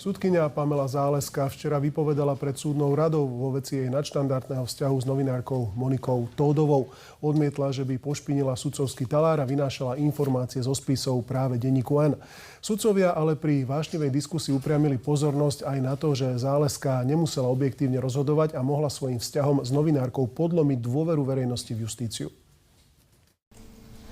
Sudkyňa Pamela Záleská včera vypovedala pred súdnou radou vo veci jej nadštandardného vzťahu s novinárkou Monikou Tódovou. Odmietla, že by pošpinila sudcovský talár a vynášala informácie zo spisov práve denníku N. Sudcovia ale pri vášnivej diskusii upriamili pozornosť aj na to, že Záleská nemusela objektívne rozhodovať a mohla svojím vzťahom s novinárkou podlomiť dôveru verejnosti v justíciu.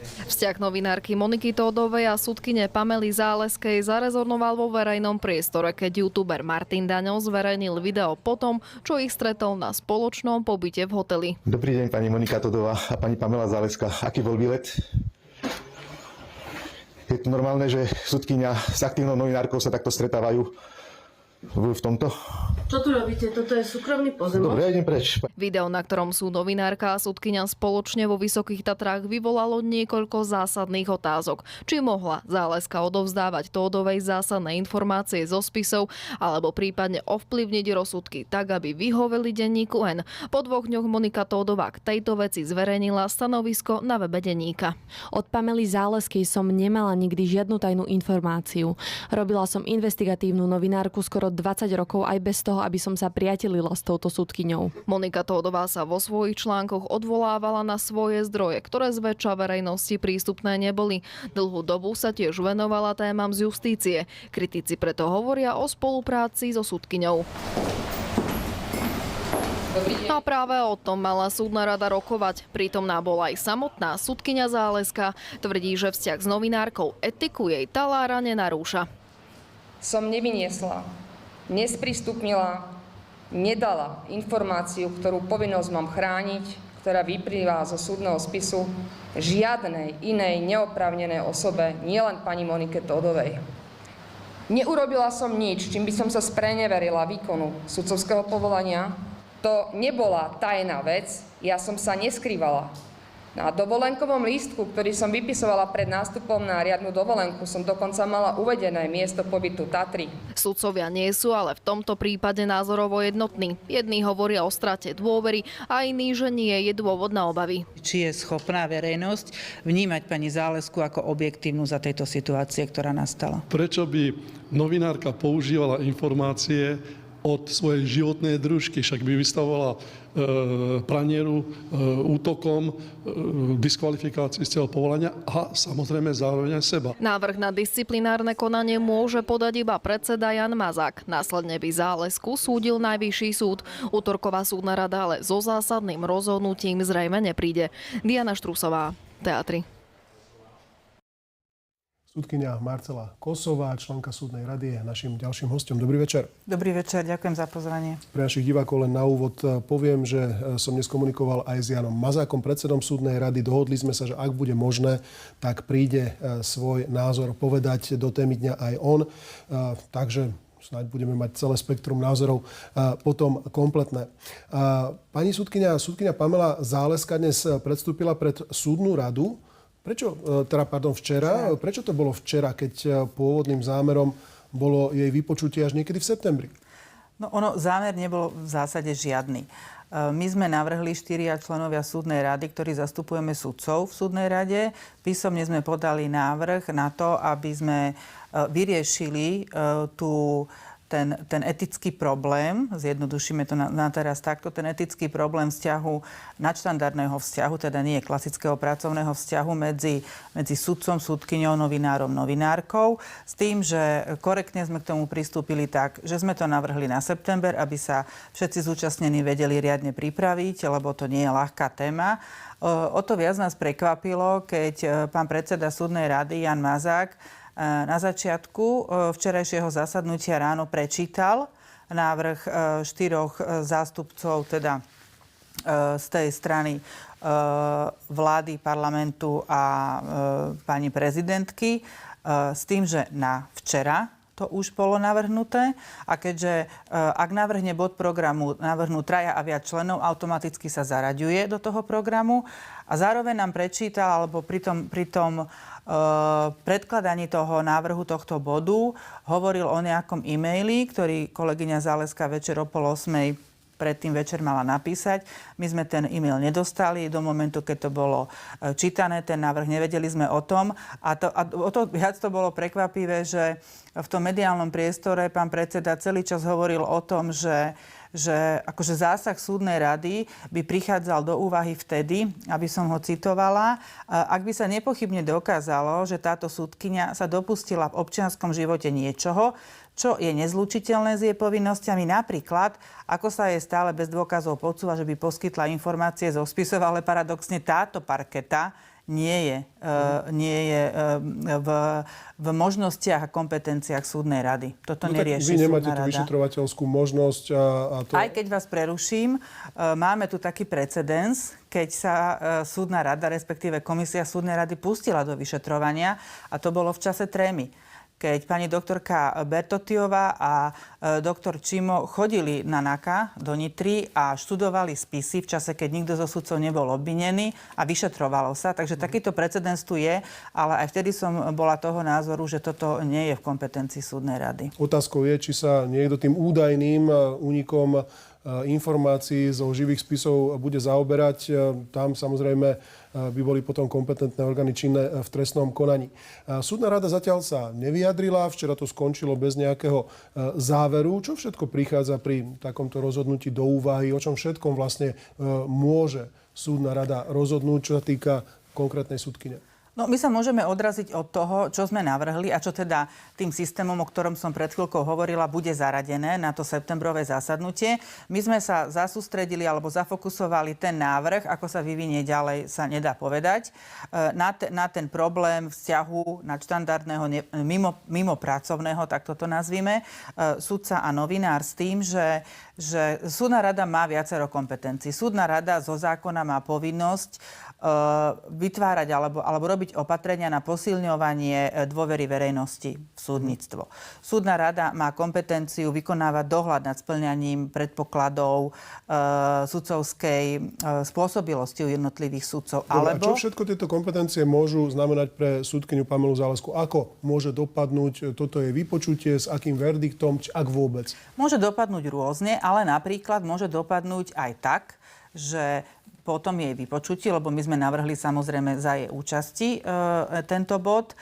Vzťah novinárky Moniky Tódovej a sudkyne Pamely Záleskej zarezonoval vo verejnom priestore, keď youtuber Martin Daňov zverejnil video po tom, čo ich stretol na spoločnom pobyte v hoteli. Dobrý deň, pani Monika Tódová a pani Pamela Záleská. Aký bol výlet? Je to normálne, že sudkyňa s aktívnou novinárkou sa takto stretávajú v tomto? Čo tu robíte? Toto je súkromný pozemok? Dobre, ja idem preč. Video, na ktorom sú novinárka a sudkyňa spoločne vo Vysokých Tatrách, vyvolalo niekoľko zásadných otázok. Či mohla Záleska odovzdávať Tódovej zásadné informácie zo spisov, alebo prípadne ovplyvniť rozsudky tak, aby vyhoveli denníku N. Po 2 dňoch Monika Tódová k tejto veci zverejnila stanovisko na webe denníka. Od Pamely Záleskej som nemala nikdy žiadnu tajnú informáciu. Robila som investigatívnu novinárku skoro 20 rokov aj bez toho, aby som sa priatelila s touto sudkyňou. Monika Tódová sa vo svojich článkoch odvolávala na svoje zdroje, ktoré zväčša verejnosti prístupné neboli. Dlhú dobu sa tiež venovala témam z justície. Kritici preto hovoria o spolupráci so sudkyňou. A práve o tom mala súdna rada rokovať. Prítomná bola aj samotná sudkyňa Záleská. Tvrdí, že vzťah s novinárkou etiku jej talára nenarúša. Som nevyniesla, nesprístupnila, nedala informáciu, ktorú povinnosť mám chrániť, ktorá vyplýva zo súdneho spisu žiadnej inej neoprávnenej osobe, nielen pani Monike Tódovej. Neurobila som nič, čím by som sa spreneverila výkonu sudcovského povolania. To nebola tajná vec, ja som sa neskrývala. Na dovolenkovom lístku, ktorý som vypisovala pred nástupom na riadnu dovolenku, som dokonca mala uvedené miesto pobytu Tatry. Sudcovia nie sú ale v tomto prípade názorovo jednotní. Jedni hovoria o strate dôvery a iní, že nie je dôvod na obavy. Či je schopná verejnosť vnímať pani Zálesku ako objektívnu za tejto situácie, ktorá nastala? Prečo by novinárka používala informácie od svojej životnej družky, však by vystavovala pranieru útokom, diskvalifikácii z celého povolania a samozrejme zároveň aj seba. Návrh na disciplinárne konanie môže podať iba predseda Jan Mazák. Následne by Zálesku súdil Najvyšší súd. Utorková súdna rada ale so zásadným rozhodnutím zrejme nepríde. Diana Štrusová, Teatry. Sudkyňa Marcela Kosová, členka súdnej rady, je našim ďalším hosťom. Dobrý večer. Dobrý večer, ďakujem za pozvanie. Pre našich divákov len na úvod poviem, že som dnes komunikoval aj s Janom Mazákom, predsedom súdnej rady. Dohodli sme sa, že ak bude možné, tak príde svoj názor povedať do témy dňa aj on. Takže snáď budeme mať celé spektrum názorov potom kompletné. Pani sudkyňa Pamela Záleská dnes predstúpila pred súdnu radu. Včera. Prečo to bolo včera, keď pôvodným zámerom bolo jej vypočutie až niekedy v septembri? No zámer nebol v zásade žiadny. My sme navrhli 4 členovia súdnej rady, ktorí zastupujeme sudcov v súdnej rade. Písomne sme podali návrh na to, aby sme vyriešili ten etický problém, zjednodušíme to na teraz takto, ten etický problém nadštandardného vzťahu, teda nie klasického pracovného vzťahu medzi sudcom, sudkyňou, novinárom, novinárkou, s tým, že korektne sme k tomu pristúpili tak, že sme to navrhli na september, aby sa všetci zúčastnení vedeli riadne pripraviť, lebo to nie je ľahká téma. O to viac nás prekvapilo, keď pán predseda súdnej rady Jan Mazák na začiatku včerajšieho zasadnutia ráno prečítal návrh 4 zástupcov, teda z tej strany vlády, parlamentu a pani prezidentky, s tým, že na včera to už bolo navrhnuté a keďže ak navrhne bod programu navrhnú 3 a viac členov, automaticky sa zaraďuje do toho programu a zároveň nám prečítal, alebo pri tom predkladaní toho návrhu tohto bodu hovoril o nejakom e-maili, ktorý kolegyňa Záleská večer o 7:30 predtým večer mala napísať. My sme ten e-mail nedostali do momentu, keď to bolo čítané, ten návrh, nevedeli sme o tom. A o to viac to bolo prekvapivé, že v tom mediálnom priestore pán predseda celý čas hovoril o tom, že akože zásah súdnej rady by prichádzal do úvahy vtedy, aby som ho citovala, ak by sa nepochybne dokázalo, že táto súdkyňa sa dopustila v občianskom živote niečoho, čo je nezlučiteľné s jej povinnosťami. Napríklad, ako sa jej stále bez dôkazov podsúva, že by poskytla informácie zo spisov, ale paradoxne táto parketa nie je v možnostiach a kompetenciách súdnej rady. Toto nerieši súdna rada. Vy nemáte tú vyšetrovateľskú možnosť a to... Aj keď vás preruším, máme tu taký precedens, keď sa súdna rada, respektíve komisia súdnej rady pustila do vyšetrovania, a to bolo v čase trémy. Keď pani doktorka Bertotiová a doktor Čimo chodili na NAKA do Nitry a študovali spisy v čase, keď nikto zo sudcov nebol obvinený a vyšetrovalo sa. Takže takýto precedens tu je, ale aj vtedy som bola toho názoru, že toto nie je v kompetencii súdnej rady. Otázkou je, či sa niekto tým údajným únikom informácií zo živých spisov bude zaoberať. Tam samozrejme by boli potom kompetentné orgány činné v trestnom konaní. Súdna rada zatiaľ sa nevyjadrila, včera to skončilo bez nejakého záveru. Čo všetko prichádza pri takomto rozhodnutí do úvahy? O čom všetkom vlastne môže súdna rada rozhodnúť, čo sa týka konkrétnej súdkyne? No, my sa môžeme odraziť od toho, čo sme navrhli a čo teda tým systémom, o ktorom som pred chvíľkou hovorila, bude zaradené na to septembrové zasadnutie. My sme sa zasústredili alebo zafokusovali ten návrh, ako sa vyvinie ďalej, sa nedá povedať, na ten problém vzťahu nadštandardného mimo pracovného, tak toto nazvime, sudca a novinár s tým, že súdna rada má viacero kompetencií. Súdna rada zo zákona má povinnosť vytvárať alebo robiť opatrenia na posilňovanie dôvery verejnosti v súdnictvo. Súdna rada má kompetenciu vykonávať dohľad nad spĺňaním predpokladov sudcovskej spôsobilosti u jednotlivých sudcov. A čo všetko tieto kompetencie môžu znamenať pre súdkyňu Pamelu Zálesku? Ako môže dopadnúť toto jej vypočutie, s akým verdiktom, či ak vôbec? Môže dopadnúť rôzne, ale napríklad môže dopadnúť aj tak, že potom jej vypočutie, lebo my sme navrhli samozrejme za jej účasti tento bod,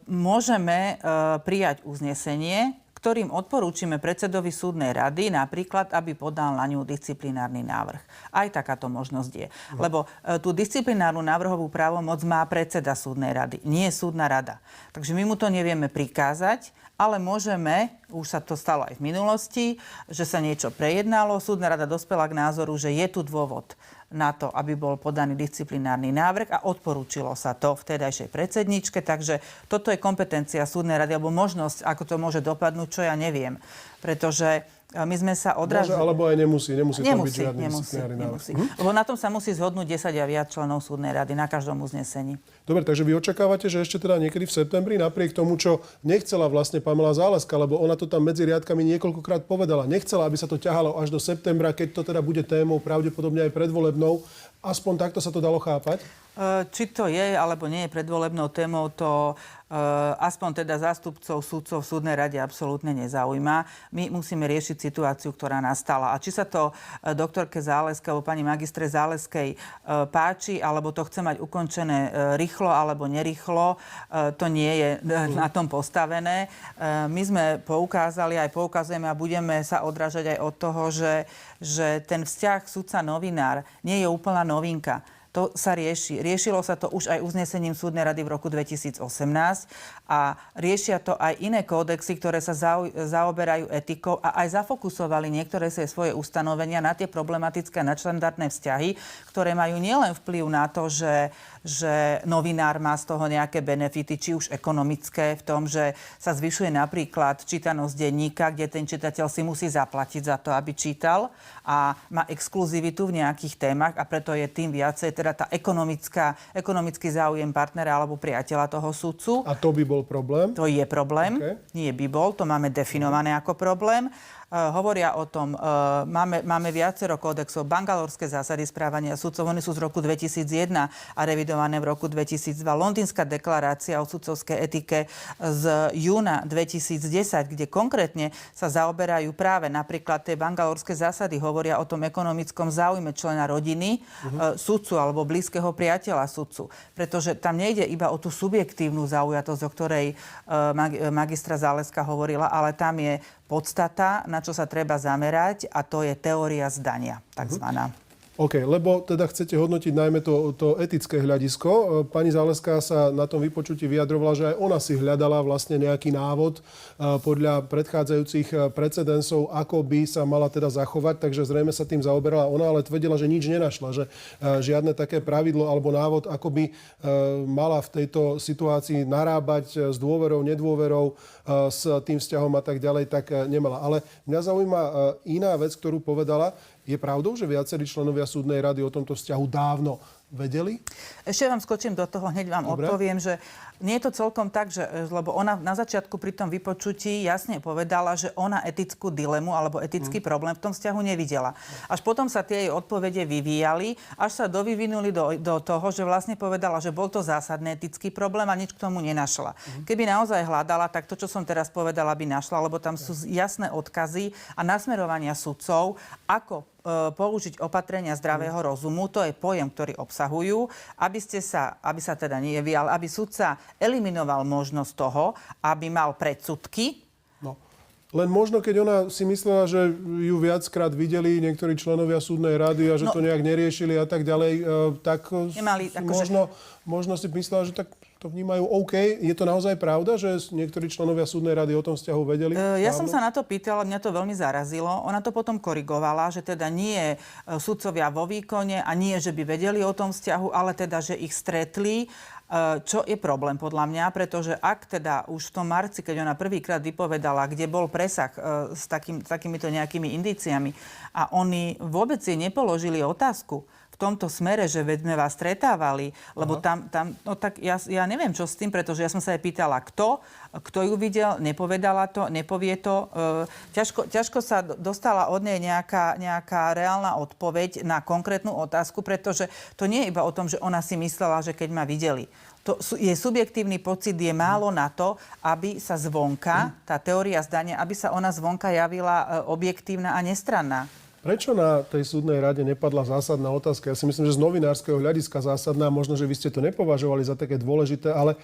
môžeme prijať uznesenie, ktorým odporúčime predsedovi súdnej rady napríklad, aby podal na ňu disciplinárny návrh. Aj takáto možnosť je. Lebo tú disciplinárnu návrhovú právomoc má predseda súdnej rady, nie súdna rada. Takže my mu to nevieme prikázať, ale môžeme, už sa to stalo aj v minulosti, že sa niečo prejednalo, súdna rada dospela k názoru, že je tu dôvod na to, aby bol podaný disciplinárny návrh a odporúčilo sa to vtedajšej predsedničke. Takže toto je kompetencia súdnej rady, alebo možnosť, ako to môže dopadnúť, čo ja neviem. Pretože my sme sa odrazili... Môže, alebo aj nemusí tam byť žiadny disciplinárny návrh. Lebo na tom sa musí zhodnúť 10 a viac členov súdnej rady na každom uznesení. Dobre, takže vy očakávate, že ešte teda niekedy v septembri, napriek tomu, čo nechcela vlastne Pamela Záleska, lebo ona to tam medzi riadkami niekoľkokrát povedala, nechcela, aby sa to ťahalo až do septembra, keď to teda bude témou pravdepodobne aj predvolebnou. Aspoň takto sa to dalo chápať? Či to je, alebo nie je predvolebnou témou, to aspoň teda zástupcov súdcov v súdnej rade absolútne nezaujíma. My musíme riešiť situáciu, ktorá nastala. A či sa to doktorke Záleskej alebo pani magistre Záleskej páči, alebo to chce mať ukončené rýchlo alebo nerýchlo, to nie je na tom postavené. My sme poukázali, aj poukazujeme a budeme sa odrážať aj od toho, že ten vzťah sudca-novinár nie je úplná novinka. To sa rieši. Riešilo sa to už aj uznesením súdnej rady v roku 2018 a riešia to aj iné kódexy, ktoré sa zaoberajú etikou a aj zafokusovali niektoré svoje ustanovenia na tie problematické a nadštandardné vzťahy, ktoré majú nielen vplyv na to, že novinár má z toho nejaké benefity, či už ekonomické, v tom, že sa zvyšuje napríklad čítanosť denníka, kde ten čitateľ si musí zaplatiť za to, aby čítal a má exkluzivitu v nejakých témach a preto je tým viacej teda tá ekonomický záujem partnera alebo priateľa toho sudcu. A to by bol problém? To je problém. Okay. Nie by bol, to máme definované ako problém. hovoria o tom, máme viacero kódexov, bangalorské zásady správania sudcov, oni sú z roku 2001 a revidované v roku 2002. Londýnska deklarácia o sudcovskej etike z júna 2010, kde konkrétne sa zaoberajú práve napríklad tie bangalorské zásady, hovoria o tom ekonomickom záujme člena rodiny, sudcu alebo blízkeho priateľa sudcu. Pretože tam nejde iba o tú subjektívnu zaujatosť, o ktorej magistra Záleska hovorila, ale tam je podstata, na čo sa treba zamerať, a to je teória zdania, takzvaná. OK, lebo teda chcete hodnotiť najmä to etické hľadisko. Pani Záleská sa na tom vypočutí vyjadrovala, že aj ona si hľadala vlastne nejaký návod podľa predchádzajúcich precedensov, ako by sa mala teda zachovať, takže zrejme sa tým zaoberala ona, ale tvrdila, že nič nenašla, že žiadne také pravidlo alebo návod, ako by mala v tejto situácii narábať s dôverou, nedôverou, s tým vzťahom a tak ďalej, tak nemala. Ale mňa zaujíma iná vec, ktorú povedala. Je pravdou, že viacerí členovia súdnej rady o tomto vzťahu dávno vedeli? Ešte vám skočím do toho, hneď vám odpoviem, že nie je to celkom tak, lebo ona na začiatku pri tom vypočutí jasne povedala, že ona etickú dilemu alebo etický problém v tom vzťahu nevidela. Až potom sa tie jej odpovede vyvíjali, až sa dovyvinuli do toho, že vlastne povedala, že bol to zásadný etický problém a nič k tomu nenašla. Keby naozaj hľadala, tak to, čo som teraz povedala, by našla, lebo tam sú jasné odkazy a nasmerovania sudcov, ako použiť opatrenia zdravého rozumu, to je pojem, ktorý obsahujú, aby sa teda nevyjal, aby sudca eliminoval možnosť toho, aby mal predsudky. No. Len možno, keď ona si myslela, že ju viackrát videli niektorí členovia súdnej rady a že to nejak neriešili a tak ďalej, tak možno si myslela, že tak to vnímajú OK. Je to naozaj pravda, že niektorí členovia súdnej rady o tom vzťahu vedeli? Ja som sa na to pýtala, mňa to veľmi zarazilo. Ona to potom korigovala, že teda nie sudcovia vo výkone a nie, že by vedeli o tom vzťahu, ale teda, že ich stretli. Čo je problém podľa mňa, pretože ak teda už v tom marci, keď ona prvýkrát vypovedala, kde bol presah s takýmito nejakými indíciami a oni vôbec jej nepoložili otázku v tomto smere, že veď sme vás stretávali, lebo tam no tak ja neviem, čo s tým, pretože ja som sa jej pýtala, kto ju videl, nepovedala to, nepovie to. Ťažko sa dostala od nej nejaká reálna odpoveď na konkrétnu otázku, pretože to nie je iba o tom, že ona si myslela, že keď ma videli. Jej subjektívny pocit je málo na to, aby sa zvonka, tá teória zdania, aby sa ona zvonka javila objektívna a nestranná. Prečo na tej súdnej rade nepadla zásadná otázka? Ja si myslím, že z novinárskeho hľadiska zásadná, možno, že vy ste to nepovažovali za také dôležité, ale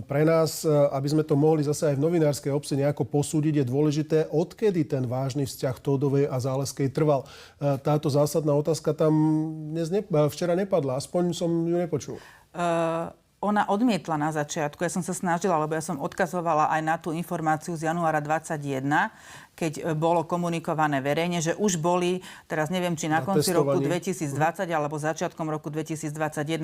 pre nás, aby sme to mohli zase aj v novinárskej obci nejako posúdiť, je dôležité, odkedy ten vážny vzťah Tódovej a Záleskej trval. Táto zásadná otázka tam včera nepadla, aspoň som ju nepočul. Ona odmietla na začiatku. Ja som sa snažila, lebo ja som odkazovala aj na tú informáciu z januára 2021, keď bolo komunikované verejne, že už boli, teraz neviem, či na konci roku 2020 alebo začiatkom roku 2021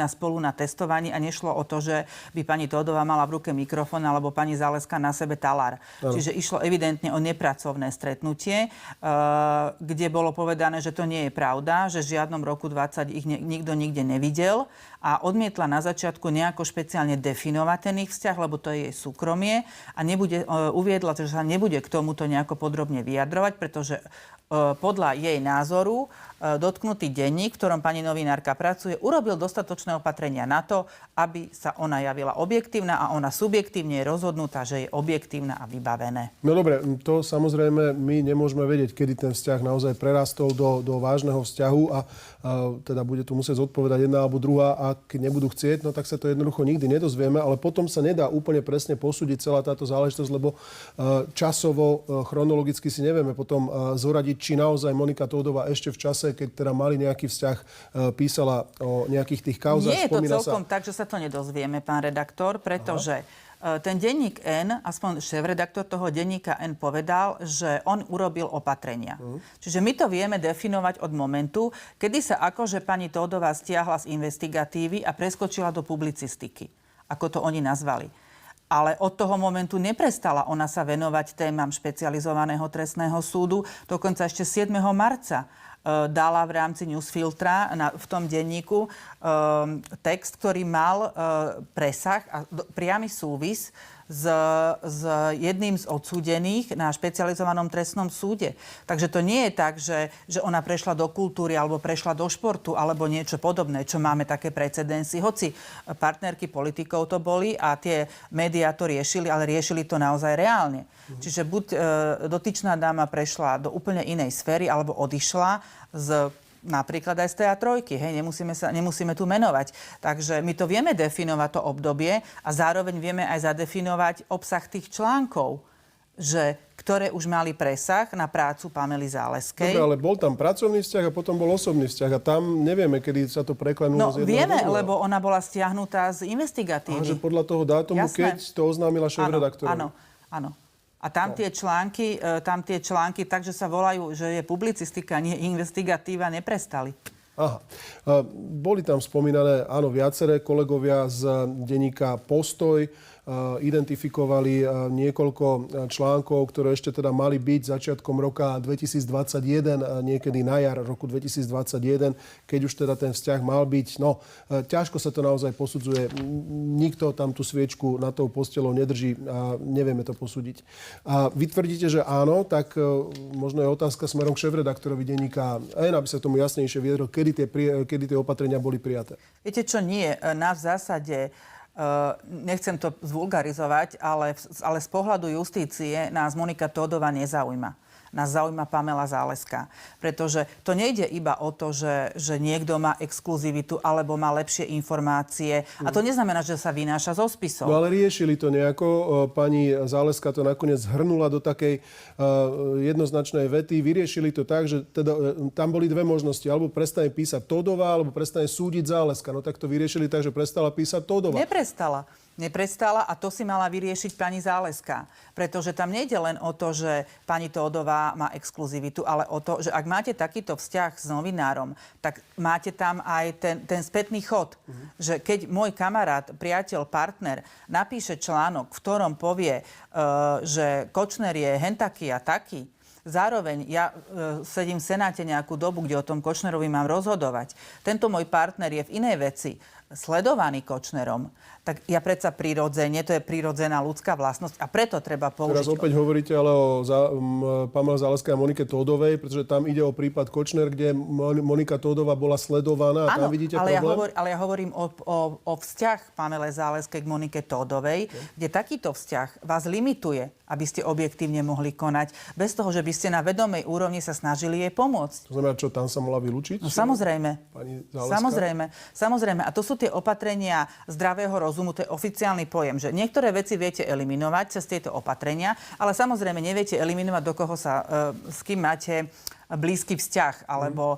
spolu na testovaní a nešlo o to, že by pani Tódová mala v ruke mikrofón alebo pani Záleska na sebe talár. Čiže išlo evidentne o nepracovné stretnutie, kde bolo povedané, že to nie je pravda, že v žiadnom roku 20 ich nikto nikde nevidel a odmietla na začiatku nejako špeciálne definovať ten ich vzťah, lebo to je jej súkromie a uviedla, že sa nebude k tomuto nejako podrobne vyjadrovať, pretože podľa jej názoru dotknutý denník, v ktorom pani novinárka pracuje, urobil dostatočné opatrenia na to, aby sa ona javila objektívna a ona subjektívne je rozhodnutá, že je objektívna a vybavené. No dobre, to samozrejme my nemôžeme vedieť, kedy ten vzťah naozaj prerastol do vážneho vzťahu a teda bude tu musieť zodpovedať jedna alebo druhá. Ak nebudú chcieť, no tak sa to jednoducho nikdy nedozvieme, ale potom sa nedá úplne presne posúdiť celá táto záležitosť, lebo časovo, chronologicky si nevieme potom zoradiť, či naozaj Monika Tódová ešte v čase, keď teda mali nejaký vzťah, písala o nejakých tých kauzách. Nie je to celkom tak, že sa to nedozvieme, pán redaktor, pretože ten denník N, aspoň šéfredaktor toho denníka N povedal, že on urobil opatrenia. Čiže my to vieme definovať od momentu, kedy sa akože pani Tódová stiahla z investigatívy a preskočila do publicistiky, ako to oni nazvali. Ale od toho momentu neprestala ona sa venovať témam špecializovaného trestného súdu. Dokonca ešte 7. marca dala v rámci Newsfiltra v tom denníku text, ktorý mal presah a priamy súvis s jedným z odsúdených na špecializovanom trestnom súde. Takže to nie je tak, že ona prešla do kultúry alebo prešla do športu alebo niečo podobné, čo máme také precedensy. Hoci partnerky politikov to boli a tie médiá to riešili, ale riešili to naozaj reálne. Čiže buď dotyčná dáma prešla do úplne inej sféry alebo odišla z napríklad aj z TA3, hej, nemusíme tu menovať. Takže my to vieme definovať, to obdobie, a zároveň vieme aj zadefinovať obsah tých článkov, že ktoré už mali presah na prácu Pamely Záleskej. Dobre, ale bol tam pracovný vzťah a potom bol osobný vzťah a tam nevieme, kedy sa to preklenulo z jedného vieme, do druhého. lebo ona bola stiahnutá z investigatívy. A že podľa toho dátumu, Jasné. keď to oznámila šéfredaktorovi. Áno. A tam tie články, takže sa volajú, že je publicistika, nie investigatíva, neprestali. Aha. Boli tam spomínané, áno, viaceré kolegovia z denníka Postoj, identifikovali niekoľko článkov, ktoré ešte teda mali byť začiatkom roka 2021, niekedy na jar roku 2021, keď už teda ten vzťah mal byť. No, ťažko sa to naozaj posudzuje. Nikto tam tú sviečku nad tou postelou nedrží a nevieme to posúdiť. A vy tvrdíte, že áno, tak možno je otázka smerom k šéfredaktorovi denníka N, aby sa tomu jasnejšie vyjadril, kedy tie opatrenia boli prijaté. Viete čo, nie. Nás v zásade, nechcem to zvulgarizovať, ale z pohľadu justície nás Monika Tódová nezaujíma. Nás zaujíma Pamela Záleská. Pretože to nejde iba o to, že niekto má exkluzivitu alebo má lepšie informácie. A to neznamená, že sa vynáša zo spisov. No ale riešili to nejako. Pani Záleská to nakoniec zhrnula do takej jednoznačnej vety. Vyriešili to tak, že teda, tam boli dve možnosti. Alebo prestane písať Tódová, alebo prestane súdiť Záleska. No tak to vyriešili tak, že prestala písať Tódová. Neprestala a to si mala vyriešiť pani Záleská. Pretože tam nejde len o to, že pani Tódová má exkluzivitu, ale o to, že ak máte takýto vzťah s novinárom, tak máte tam aj ten spätný chod. Že keď môj kamarát, priateľ, partner napíše článok, v ktorom povie, že Kočner je hentaký a taký, zároveň ja sedím v Senáte nejakú dobu, kde o tom Kočnerovi mám rozhodovať. Tento môj partner je v inej veci sledovaný Kočnerom, tak ja predsa prirodzene, to je prirodzená ľudská vlastnosť a preto treba použiť... Teraz opäť hovoríte ale o Pamele Záleskej a Monike Tódovej, pretože tam ide o prípad Kočner, kde Monika Tódová bola sledovaná a tam vidíte problém? Ale ja hovorím o vzťah Pamele Záleskej k Monike Tódovej, kde takýto vzťah vás limituje, aby ste objektívne mohli konať, bez toho, že by ste na vedomej úrovni sa snažili jej pomôcť. To znamená, čo tam sa mohla vylúčiť? No samozrejme. Pani Záleská? Samozrejme. A to sú tie opatrenia zdravého rozumu, to je oficiálny pojem, že niektoré veci viete eliminovať cez tieto opatrenia, ale samozrejme neviete eliminovať, do koho s kým máte blízky vzťah, alebo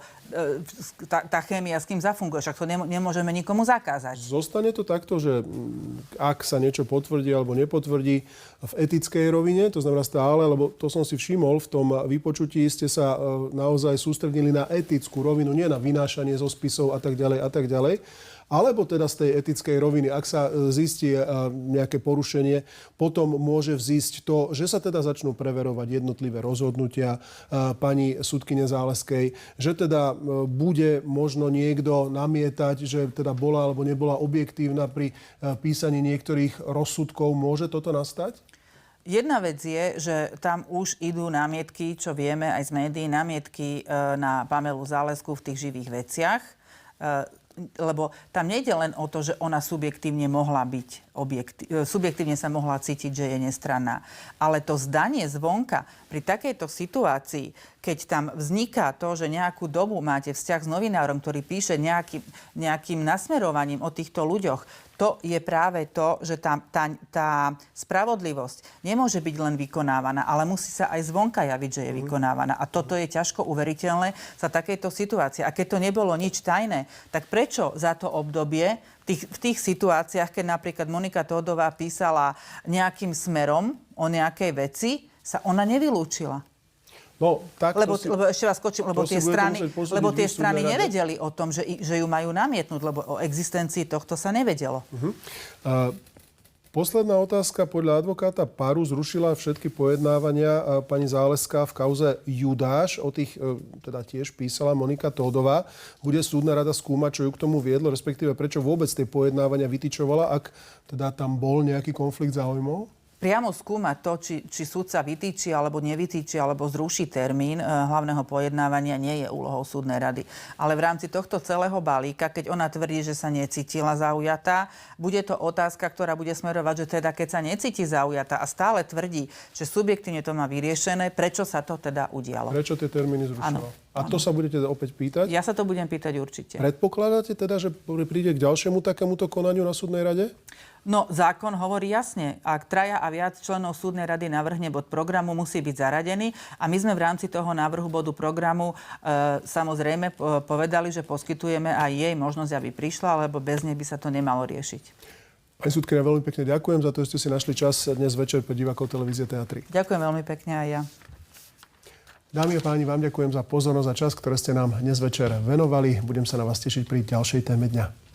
tá chémia s kým zafunguje. Však to nemôžeme nikomu zakázať. Zostane to takto, že ak sa niečo potvrdí alebo nepotvrdí v etickej rovine, to znamená stále, lebo to som si všimol, v tom vypočutí ste sa naozaj sústredili na etickú rovinu, nie na vynášanie zo spisov a tak ďalej. Alebo teda z tej etickej roviny, ak sa zistí nejaké porušenie, potom môže vzísť to, že sa teda začnú preverovať jednotlivé rozhodnutia pani sudkyne Záleskej, že teda bude možno niekto namietať, že teda bola alebo nebola objektívna pri písaní niektorých rozsudkov. Môže toto nastať? Jedna vec je, že tam už idú námietky, čo vieme aj z médií, námietky na Pamelu Zálesku v tých živých veciach. Lebo tam nejde len o to, že ona subjektívne mohla byť subjektívne sa mohla cítiť, že je nestranná. Ale to zdanie zvonka pri takejto situácii, keď tam vzniká to, že nejakú dobu máte vzťah s novinárom, ktorý píše nejakým nasmerovaním o týchto ľuďoch, to je práve to, že tá spravodlivosť nemôže byť len vykonávaná, ale musí sa aj zvonka javiť, že je vykonávaná. A toto je ťažko uveriteľné za takejto situácie. A keď to nebolo nič tajné, tak prečo za to obdobie v tých situáciách, keď napríklad Monika Tódová písala nejakým smerom o nejakej veci, sa ona nevylúčila? No, tak lebo ešte vás skočím, lebo tie strany nevedeli o tom, že ju majú namietnúť, lebo o existencii tohto sa nevedelo. Posledná otázka. Podľa advokáta Paru zrušila všetky pojednávania pani Záleská v kauze Judáš. O tých teda tiež písala Monika Tódová. Bude súdna rada skúmať, čo ju k tomu viedlo, respektíve prečo vôbec tie pojednávania vytičovala, ak teda tam bol nejaký konflikt záujmov? priamo skúmať to, či súdca vytýči alebo nevytýči alebo zruší termín hlavného pojednávania, nie je úlohou súdnej rady. Ale v rámci tohto celého balíka, keď ona tvrdí, že sa necítila zaujatá, bude to otázka, ktorá bude smerovať, že teda keď sa necíti zaujatá a stále tvrdí, že subjektívne to má vyriešené, prečo sa to teda udialo? Prečo tie termíny zrušila? Áno. A to sa budete opäť pýtať? Ja sa to budem pýtať určite. Predpokladáte teda, že príde k ďalšiemu takémuto konaniu na súdnej rade? No, zákon hovorí jasne, ak 3 a viac členov súdnej rady navrhne bod programu, musí byť zaradený. A my sme v rámci toho návrhu bodu programu samozrejme povedali, že poskytujeme aj jej možnosť, aby prišla, lebo bez nej by sa to nemalo riešiť. Pani sudkyňa, veľmi pekne ďakujem za to, že ste si našli čas dnes večer pre divákov televízie Teatry. Ďakujem veľmi pekne aj ja. Dámy a páni, vám ďakujem za pozornosť a čas, ktoré ste nám dnes večer venovali. Budem sa na vás tešiť pri ďalšej téme dňa.